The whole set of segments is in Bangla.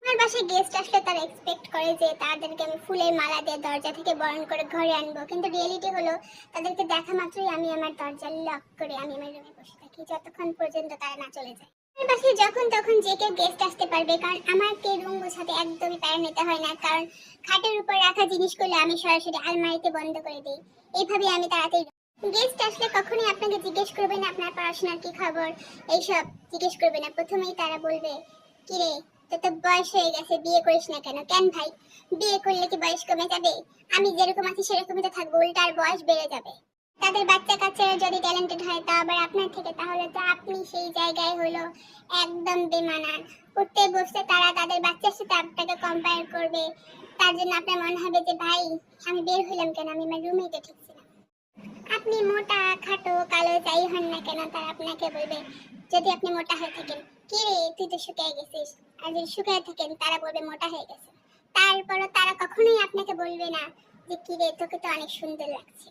আমার বাসায় গেস্ট আসলে তারা এক্সপেক্ট করে যে তাদেরকে আমি ফুলের মালা দিয়ে দরজা থেকে বরণ করে ঘরে আনবো, কিন্তু রিয়েলিটি হলো তাদেরকে দেখা মাত্রই আমি আমার দরজা লক করে আমি আমার রুমে বসে থাকি যতক্ষণ পর্যন্ত তারা না চলে যায়। আমার বাসায় যখন তখন যে কেউ গেস্ট আসতে পারবে, কারণ আমাকে রুম গোছাতে একদমই প্যারা নিতে হয় না, কারণ খাটের উপর রাখা জিনিসগুলো আমি সরাসরি আলমারিতে বন্ধ করে দিই। এইভাবে আমি তাড়াতাড়ি গেস্ট আসলে কখনোই আপনাকে জিজ্ঞেস করবে না আপনার পড়াশোনার কি খবর, এইসব জিজ্ঞেস করবে না। প্রথমেই তারা বলবে, কিরে তোর তো বয়স হয়ে গেছে, বিয়ে করিস না কেন? কেন ভাই, বিয়ে করলে কি বয়স কমে যাবে? আমি যেরকম আছি সেরকমই তো থাকবো, উল্টা আর বয়স বেড়ে যাবে। তাদের বাচ্চা কাচ্চারা যদি ট্যালেন্টেড হয় তা আবার আপনার থেকে, তাহলে তো আপনি সেই জায়গায় হলো একদম বেমানান। উঠতে বসতে তারা তাদের বাচ্চার সাথে আপনাকে কম্পেয়ার করবে। তার জন্য আপনার মনে হবে যে ভাই আমি বের হইলাম কেন, আমি আমার রুমেই তো ঠিক ছিলাম। আপনি মোটা খাটো কালো যাই হন না কেন, তারা আপনাকে বলবে, যদি আপনি মোটা হয়ে থাকেন, কি রে তুই তো শুকিয়ে গেছিস, আর যদি শুকিয়ে থাকেন তারা বলবে মোটা হয়ে গেছে। তারপরও তারা কখনোই আপনাকে বলবে না যে কি রে তোকে তো অনেক সুন্দর লাগছে।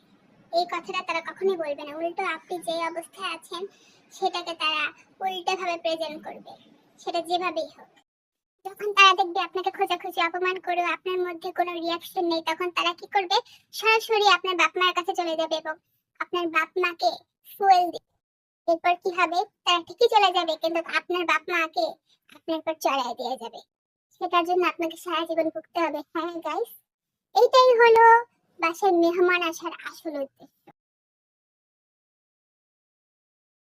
এই কথাটা তারা কখনোই বলবে না, উল্টো আপনি যে অবস্থায় আছেন সেটাকে তারা উল্টো ভাবে প্রেজেন্ট করবে, সেটা যেভাবেই হোক। যখন তারা দেখবে আপনাকে খোঁজাখুঁজি অপমান করে আপনার মধ্যে কোনো রিয়াকশন নেই, তখন তারা কি করবে, সরাসরি আপনার বাপ মার কাছে চলে যাবে এবং আপনার বাপ মাকে ফুয়েল দিবে। এরপর কি হবে, তারা ঠিকই চলে যাবে কিন্তু আপনার বাপ মাকে আপনার উপর চড়াই দিয়ে যাবে। সেটার জন্য আপনাকে সারা জীবন ভুগতে হবে। হ্যাঁ গাইস, এইটাই হলো বাসায় মেহমান আসার আসল উদ্দেশ্য।